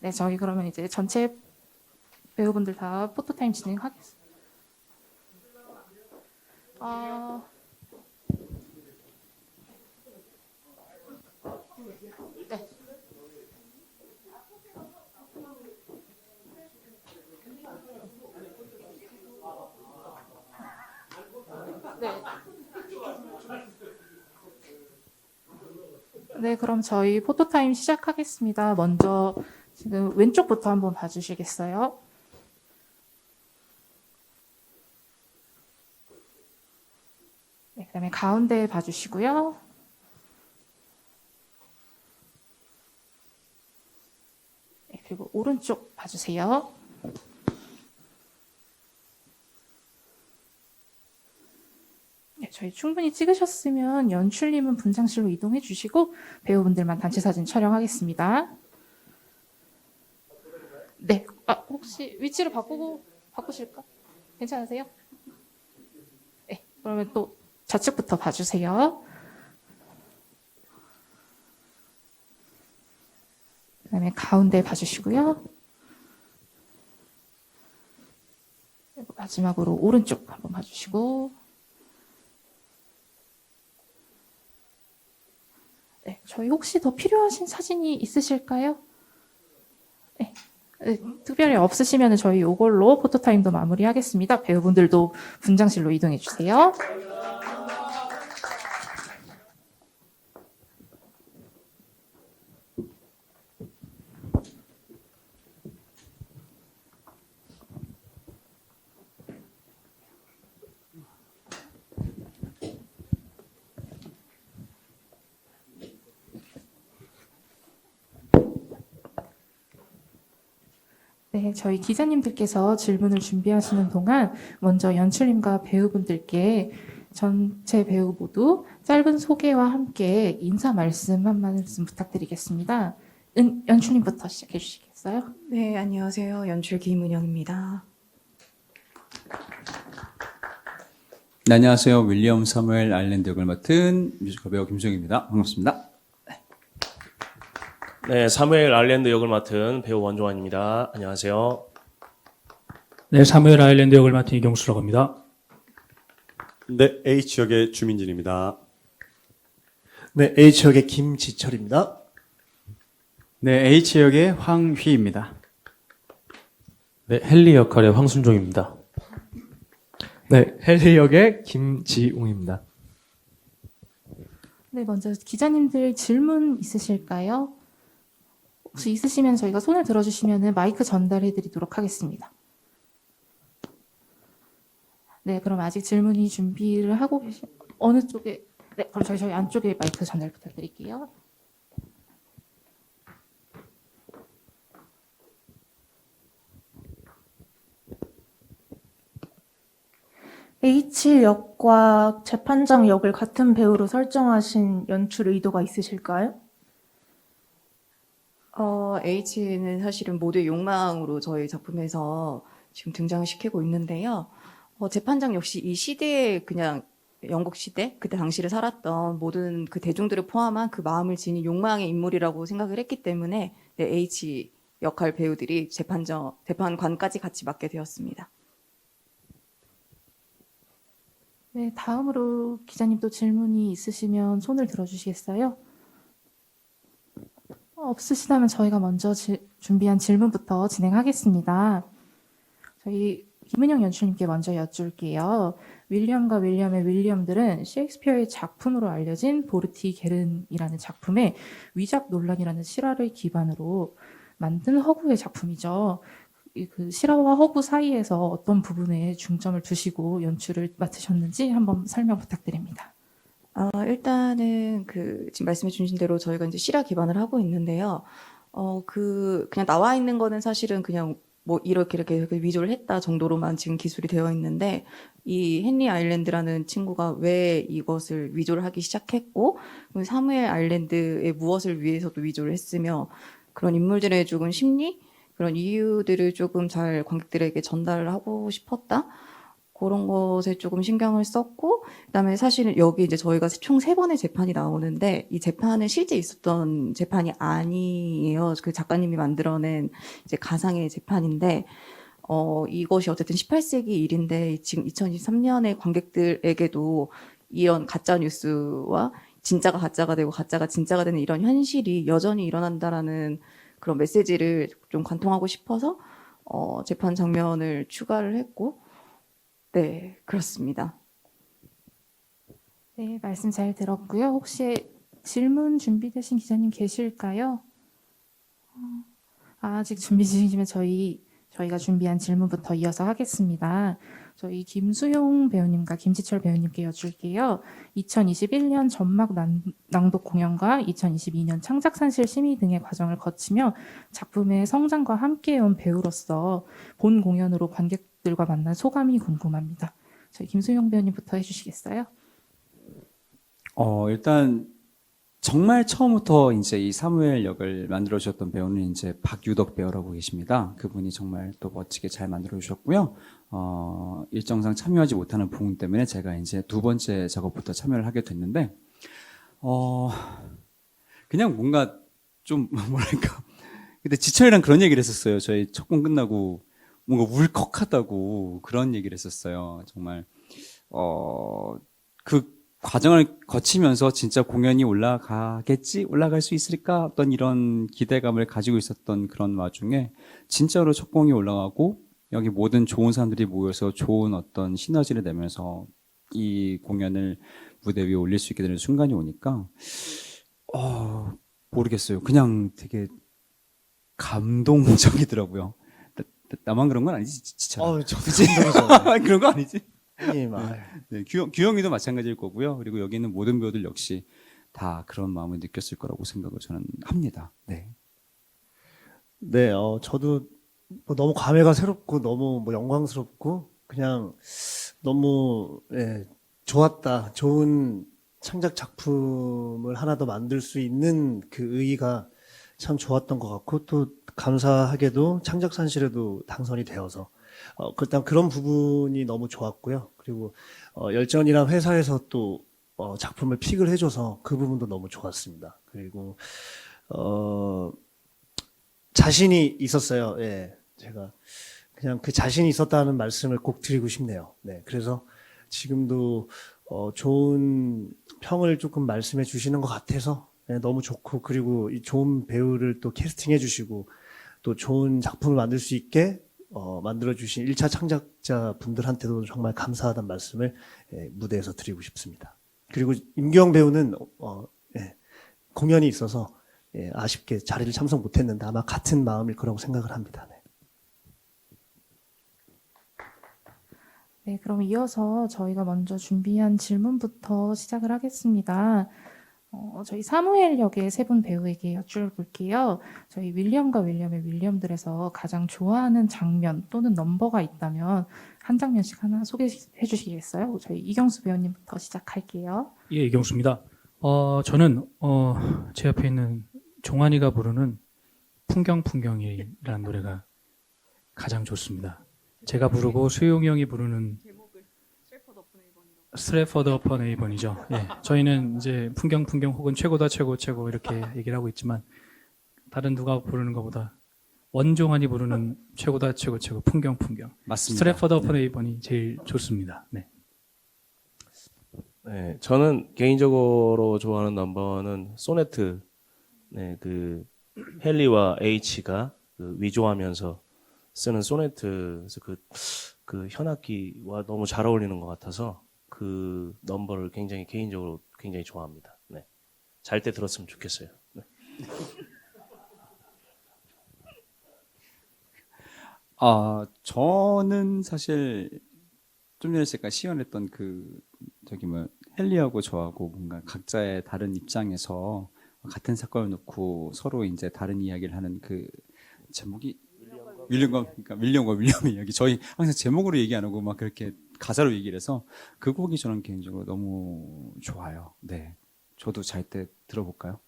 네, 저희 그러면 이제 전체 배우분들 다 포토타임 진행하겠습니다. 네. 네. 네, 그럼 저희 포토타임 시작하겠습니다. 먼저 지금 왼쪽부터 한번 봐주시겠어요? 네, 그다음에 가운데 봐주시고요. 네, 그리고 오른쪽 봐주세요. 네, 저희 충분히 찍으셨으면 연출님은 분장실로 이동해 주시고 배우분들만 단체 사진 촬영하겠습니다. 네, 혹시 위치를 바꾸실까? 괜찮으세요? 네, 그러면 또 좌측부터 봐주세요. 그다음에 가운데 봐주시고요. 그리고 마지막으로 오른쪽 한번 봐주시고. 네, 저희 혹시 더 필요하신 사진이 있으실까요? 네, 특별히 없으시면 저희 이걸로 포토타임도 마무리하겠습니다. 배우분들도 분장실로 이동해 주세요. 네, 저희 기자님들께서 질문을 준비하시는 동안 먼저 연출님과 배우분들께 전체 배우 모두 짧은 소개와 함께 인사 말씀 한 말씀 부탁드리겠습니다. 연출님부터 시작해 주시겠어요? 네, 안녕하세요. 연출 김은영입니다. 네, 안녕하세요. 윌리엄 사무엘 아일랜드 역을 맡은 뮤지컬 배우 김수영입니다. 반갑습니다. 네, 사무엘 아일랜드 역을 맡은 배우 원종환입니다. 안녕하세요. 네, 사무엘 아일랜드 역을 맡은 이경수라고 합니다. 네, H역의 주민진입니다. 네, H역의 김지철입니다. 네, H역의 황휘입니다. 네, 헨리 역할의 황순종입니다. 네, 헨리 역의 김지웅입니다. 네, 먼저 기자님들 질문 있으실까요? 혹시 있으시면 저희가 손을 들어주시면 마이크 전달해 드리도록 하겠습니다. 네, 그럼 아직 질문이 준비를 하고 어느 쪽에, 네, 그럼 저희 안쪽에 마이크 전달 부탁드릴게요. H역과 재판장 역을 같은 배우로 설정하신 연출 의도가 있으실까요? H는 사실은 모두의 욕망으로 저희 작품에서 지금 등장시키고 있는데요. 재판장 역시 이 시대에 그냥 영국 시대, 그때 당시를 살았던 모든 그 대중들을 포함한 그 마음을 지닌 욕망의 인물이라고 생각을 했기 때문에 네, H 역할 배우들이 재판관까지 같이 맡게 되었습니다. 네, 다음으로 기자님 또 질문이 있으시면 손을 들어주시겠어요? 없으시다면 저희가 먼저 준비한 질문부터 진행하겠습니다. 저희 김은영 연출님께 먼저 여쭐게요. 윌리엄과 윌리엄의 윌리엄들은 셰익스피어의 작품으로 알려진 보르티게른이라는 작품의 위작 논란이라는 실화를 기반으로 만든 허구의 작품이죠. 그 실화와 허구 사이에서 어떤 부분에 중점을 두시고 연출을 맡으셨는지 한번 설명 부탁드립니다. 일단은 지금 말씀해 주신 대로 저희가 이제 실화 기반을 하고 있는데요. 그냥 나와 있는 거는 사실은 그냥 뭐 이렇게 위조를 했다 정도로만 지금 기술이 되어 있는데 이 헨리 아일랜드라는 친구가 왜 이것을 위조를 하기 시작했고 사무엘 아일랜드의 무엇을 위해서도 위조를 했으며 그런 인물들의 조금 심리 그런 이유들을 조금 잘 관객들에게 전달을 하고 싶었다. 그런 것에 조금 신경을 썼고, 그다음에 사실은 여기 이제 저희가 총 3번의 재판이 나오는데, 이 재판은 실제 있었던 재판이 아니에요. 그 작가님이 만들어낸 이제 가상의 재판인데, 이것이 어쨌든 18세기 일인데, 지금 2023년의 관객들에게도 이런 가짜 뉴스와 진짜가 가짜가 되고 가짜가 진짜가 되는 이런 현실이 여전히 일어난다라는 그런 메시지를 좀 관통하고 싶어서 재판 장면을 추가를 했고, 네, 그렇습니다. 네, 말씀 잘 들었고요. 혹시 질문 준비되신 기자님 계실까요? 아직 준비 중이시면 저희가 준비한 질문부터 이어서 하겠습니다. 저희 김수용 배우님과 김지철 배우님께 여쭐게요. 2021년 전막 낭독 공연과 2022년 창작산실 심의 등의 과정을 거치며 작품의 성장과 함께해온 배우로서 본 공연으로 관객들과 만난 소감이 궁금합니다. 저희 김수용 배우님부터 해주시겠어요? 일단 정말 처음부터 이제 이 사무엘 역을 만들어 주셨던 배우는 이제 박유덕 배우라고 계십니다. 그분이 정말 또 멋지게 잘 만들어 주셨고요. 일정상 참여하지 못하는 부분 때문에 제가 이제 2번째 작업부터 참여를 하게 됐는데, 그냥 뭔가 좀 뭐랄까. 근데 지철이랑 그런 얘기를 했었어요. 저희 첫 공 끝나고 뭔가 울컥하다고 그런 얘기를 했었어요. 정말 그 과정을 거치면서 진짜 공연이 올라가겠지? 올라갈 수 있을까? 어떤 이런 기대감을 가지고 있었던 그런 와중에 진짜로 첫 공이 올라가고 여기 모든 좋은 사람들이 모여서 좋은 어떤 시너지를 내면서 이 공연을 무대 위에 올릴 수 있게 되는 순간이 오니까 모르겠어요. 그냥 되게 감동적이더라고요. 나만 그런 건 아니지, 진짜. 저도 감동이죠. 그런 거 아니지? 님, 네, 규영이도 마찬가지일 거고요. 그리고 여기 있는 모든 배우들 역시 다 그런 마음을 느꼈을 거라고 생각을 저는 합니다. 네. 네, 저도 뭐 너무 감회가 새롭고 너무 뭐 영광스럽고 그냥 너무 좋았다. 좋은 창작 작품을 하나 더 만들 수 있는 그 의의가 참 좋았던 것 같고 또 감사하게도 창작산실에도 당선이 되어서 일단 그런 부분이 너무 좋았고요. 그리고 열전이란 회사에서 또 작품을 픽을 해줘서 그 부분도 너무 좋았습니다. 그리고 자신이 있었어요. 예, 제가 그냥 그 자신이 있었다는 말씀을 꼭 드리고 싶네요. 네, 그래서 지금도 좋은 평을 조금 말씀해 주시는 것 같아서 너무 좋고 그리고 이 좋은 배우를 또 캐스팅해 주시고 또 좋은 작품을 만들 수 있게 만들어주신 1차 창작자 분들한테도 정말 감사하다는 말씀을 무대에서 드리고 싶습니다. 그리고 임기영 배우는 공연이 있어서 아쉽게 자리를 참석 못했는데 아마 같은 마음일 거라고 생각을 합니다. 네. 네, 그럼 이어서 저희가 먼저 준비한 질문부터 시작을 하겠습니다. 저희 사무엘 역의 3분 배우에게 여쭤볼게요. 저희 윌리엄과 윌리엄의 윌리엄들에서 가장 좋아하는 장면 또는 넘버가 있다면 한 장면씩 하나 소개해 주시겠어요? 저희 이경수 배우님부터 시작할게요. 예, 이경수입니다. 저는 제 앞에 있는 종환이가 부르는 풍경이라는 노래가 가장 좋습니다. 제가 부르고 수용이 형이 부르는 스트래퍼드 어폰 에이번이죠. 예, 저희는 이제 풍경 혹은 최고다 최고 이렇게 얘기를 하고 있지만 다른 누가 부르는 것보다 원종환이 부르는 최고다 최고 풍경 맞습니다. 스트래퍼드 어폰 에이번이 제일 좋습니다. 네. 네, 저는 개인적으로 좋아하는 넘버는 소네트. 네, 그 헨리와 H가 그 위조하면서 쓰는 소네트에서 그 현악기와 너무 잘 어울리는 것 같아서 그 넘버를 개인적으로 굉장히 좋아합니다. 네. 잘 때 들었으면 좋겠어요. 네. 저는 사실 좀 전에 제가 시연했던 헨리하고 저하고 뭔가 각자의 다른 입장에서 같은 사건을 놓고 서로 이제 다른 이야기를 하는 그 제목이 윌리엄과 윌리엄의 이야기. 저희 항상 제목으로 얘기 안 하고 막 그렇게 가사로 얘기를 해서 그 곡이 저는 개인적으로 너무 좋아요. 네. 저도 잘 때 들어볼까요?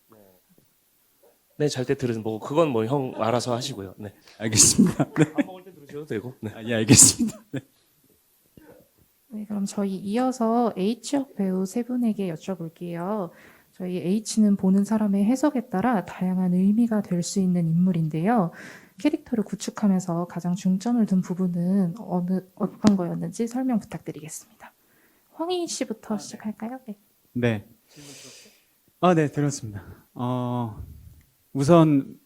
네, 잘 때 들으면 뭐 그건 뭐 형 알아서 하시고요. 네. 알겠습니다. 네. 밥 먹을 때 들으셔도 되고. 네. 예, 알겠습니다. 네. 네, 그럼 저희 이어서 H역 배우 세 분에게 여쭤볼게요. 저희 H는 보는 사람의 해석에 따라 다양한 의미가 될 수 있는 인물인데요. 캐릭터를 구축하면서 가장 중점을 둔 부분은 어떤 거였는지 설명 부탁드리겠습니다. 황희 씨부터 시작할까요? 네. 네. 네, 들었습니다. 우선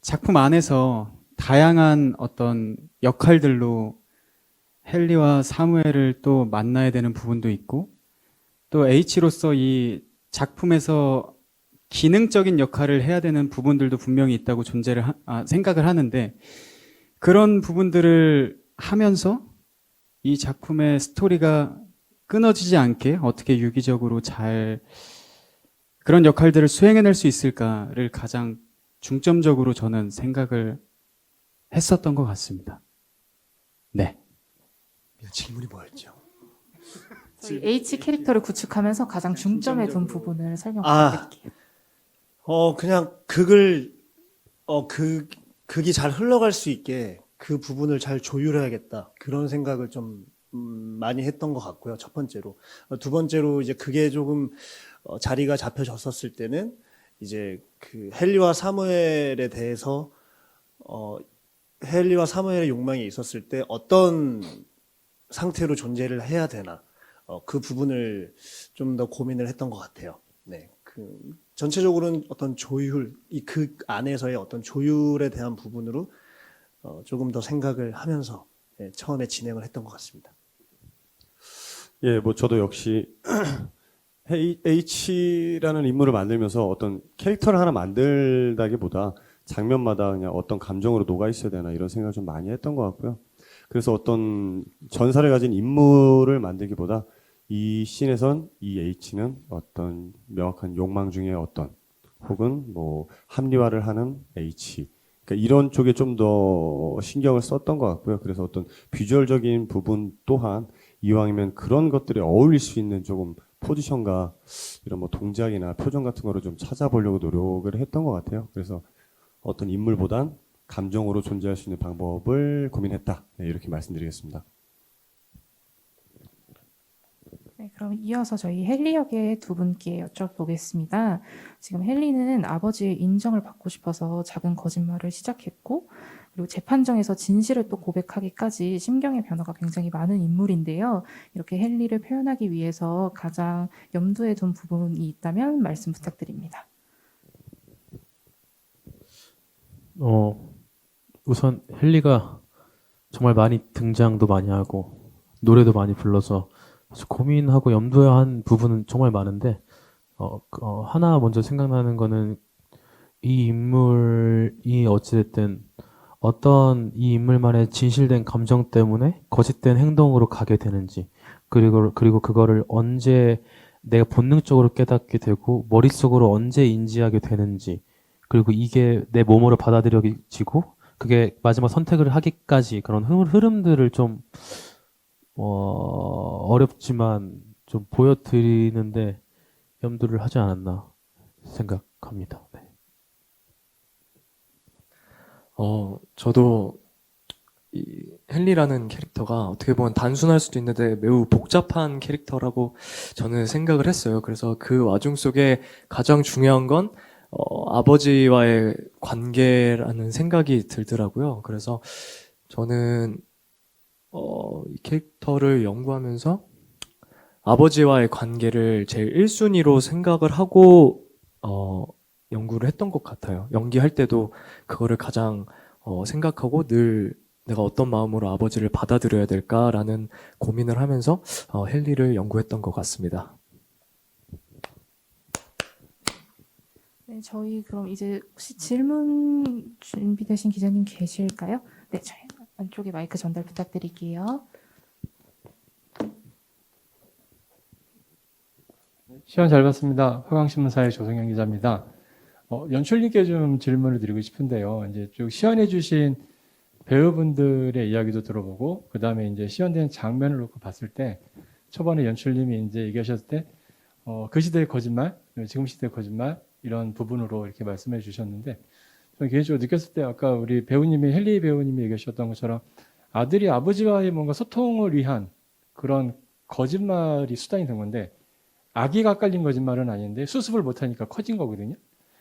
작품 안에서 다양한 어떤 역할들로 헨리와 사무엘을 또 만나야 되는 부분도 있고, 또 H로서 이 작품에서 기능적인 역할을 해야 되는 부분들도 분명히 있다고 생각을 하는데, 그런 부분들을 하면서 이 작품의 스토리가 끊어지지 않게 어떻게 유기적으로 잘 그런 역할들을 수행해낼 수 있을까를 가장 중점적으로 저는 생각을 했었던 것 같습니다. 네. 질문이 뭐였죠? 저희 H 캐릭터를 구축하면서 가장 중점에 둔 부분을 설명 부탁드릴게요. 그냥 극이 잘 흘러갈 수 있게 그 부분을 잘 조율해야겠다. 그런 생각을 좀 많이 했던 것 같고요. 첫 번째로. 두 번째로 이제 그게 조금 자리가 잡혀졌었을 때는 이제 그 헨리와 사무엘에 대해서 헨리와 사무엘의 욕망이 있었을 때 어떤 상태로 존재를 해야 되나 그 부분을 좀 더 고민을 했던 것 같아요. 네, 그 전체적으로는 어떤 조율, 이 극 안에서의 어떤 조율에 대한 부분으로 조금 더 생각을 하면서 처음에 진행을 했던 것 같습니다. 예, 뭐 저도 역시 H라는 인물을 만들면서 어떤 캐릭터를 하나 만들다기보다 장면마다 그냥 어떤 감정으로 녹아 있어야 되나 이런 생각을 좀 많이 했던 것 같고요. 그래서 어떤 전사를 가진 인물을 만들기보다 이 씬에선 이 H는 어떤 명확한 욕망 중에 어떤 혹은 뭐 합리화를 하는 H, 그러니까 이런 쪽에 좀 더 신경을 썼던 것 같고요. 그래서 어떤 비주얼적인 부분 또한 이왕이면 그런 것들에 어울릴 수 있는 조금 포지션과 이런 뭐 동작이나 표정 같은 거를 좀 찾아보려고 노력을 했던 것 같아요. 그래서 어떤 인물보단 감정으로 존재할 수 있는 방법을 고민했다. 네, 이렇게 말씀드리겠습니다. 네, 그럼 이어서 저희 헨리 역의 두 분께 여쭤보겠습니다. 지금 헨리는 아버지의 인정을 받고 싶어서 작은 거짓말을 시작했고, 그리고 재판정에서 진실을 또 고백하기까지 심경의 변화가 굉장히 많은 인물인데요. 이렇게 헨리를 표현하기 위해서 가장 염두에 둔 부분이 있다면 말씀 부탁드립니다. 우선 헨리가 정말 많이 등장도 많이 하고 노래도 많이 불러서 고민하고 염두에 한 부분은 정말 많은데 하나 먼저 생각나는 거는 이 인물이 어찌됐든 어떤 이 인물만의 진실된 감정 때문에 거짓된 행동으로 가게 되는지 그리고 그거를 언제 내가 본능적으로 깨닫게 되고 머릿속으로 언제 인지하게 되는지 그리고 이게 내 몸으로 받아들여지고 그게 마지막 선택을 하기까지 그런 흐름들을 좀 어렵지만 좀 보여드리는데 염두를 하지 않았나 생각합니다. 네. 저도 이 헨리라는 캐릭터가 어떻게 보면 단순할 수도 있는데 매우 복잡한 캐릭터라고 저는 생각을 했어요. 그래서 그 와중 속에 가장 중요한 건 아버지와의 관계라는 생각이 들더라고요. 그래서 저는 이 캐릭터를 연구하면서 아버지와의 관계를 제일 1순위로 생각을 하고 연구를 했던 것 같아요. 연기할 때도 그거를 가장 생각하고 늘 내가 어떤 마음으로 아버지를 받아들여야 될까라는 고민을 하면서 헨리를 연구했던 것 같습니다. 네, 저희 그럼 이제 혹시 질문 준비되신 기자님 계실까요? 네, 저희 안쪽에 마이크 전달 부탁드릴게요. 시간 잘 봤습니다. 화강신문사의 조성현 기자입니다. 연출님께 좀 질문을 드리고 싶은데요. 이제 쭉 시연해 주신 배우분들의 이야기도 들어보고, 그 다음에 이제 시연된 장면을 놓고 봤을 때, 초반에 연출님이 이제 얘기하셨을 때, 그 시대의 거짓말, 지금 시대의 거짓말, 이런 부분으로 이렇게 말씀해 주셨는데, 저는 개인적으로 느꼈을 때, 아까 우리 배우님이, 헨리 배우님이 얘기하셨던 것처럼, 아들이 아버지와의 뭔가 소통을 위한 그런 거짓말이 수단이 된 건데 아기가 깔린 거짓말은 아닌데 수습을 못하니까 커진 거거든요.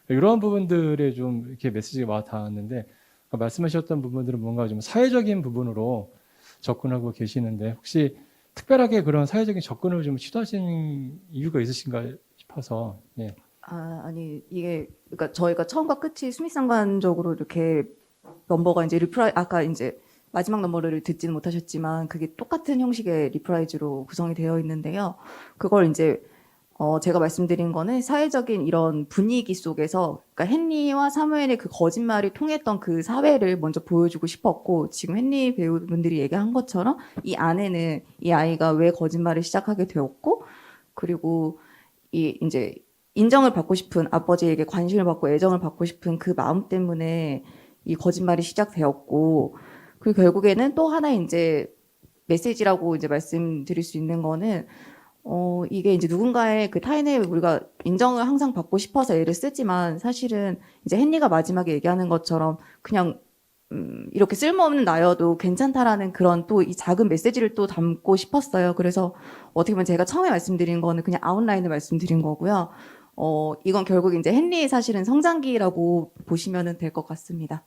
이러한 부분들에 좀 이렇게 메시지가 와 닿았는데 말씀하셨던 부분들은 뭔가 좀 사회적인 부분으로 접근하고 계시는데 혹시 특별하게 그런 사회적인 접근을 좀 시도하시는 이유가 있으신가 싶어서 예. 아니 이게 그러니까 저희가 처음과 끝이 수미상관적으로 이렇게 넘버가 이제 리프라이 아까 이제 마지막 넘버를 듣지는 못하셨지만 그게 똑같은 형식의 리프라이즈로 구성이 되어 있는데요. 그걸 이제 제가 말씀드린 거는 사회적인 이런 분위기 속에서 그러니까 헨리와 사무엘의 그 거짓말이 통했던 그 사회를 먼저 보여주고 싶었고 지금 헨리 배우분들이 얘기한 것처럼 이 안에는 이 아이가 왜 거짓말을 시작하게 되었고 그리고 이 이제 인정을 받고 싶은 아버지에게 관심을 받고 애정을 받고 싶은 그 마음 때문에 이 거짓말이 시작되었고 그리고 결국에는 또 하나 이제 메시지라고 이제 말씀드릴 수 있는 거는 이게 이제 누군가의 그 타인의 우리가 인정을 항상 받고 싶어서 애를 쓰지만 사실은 이제 헨리가 마지막에 얘기하는 것처럼 그냥 이렇게 쓸모없는 나여도 괜찮다라는 그런 또 이 작은 메시지를 또 담고 싶었어요. 그래서 어떻게 보면 제가 처음에 말씀드린 거는 그냥 아웃라인을 말씀드린 거고요. 이건 결국 이제 헨리의 사실은 성장기라고 보시면 될 것 같습니다.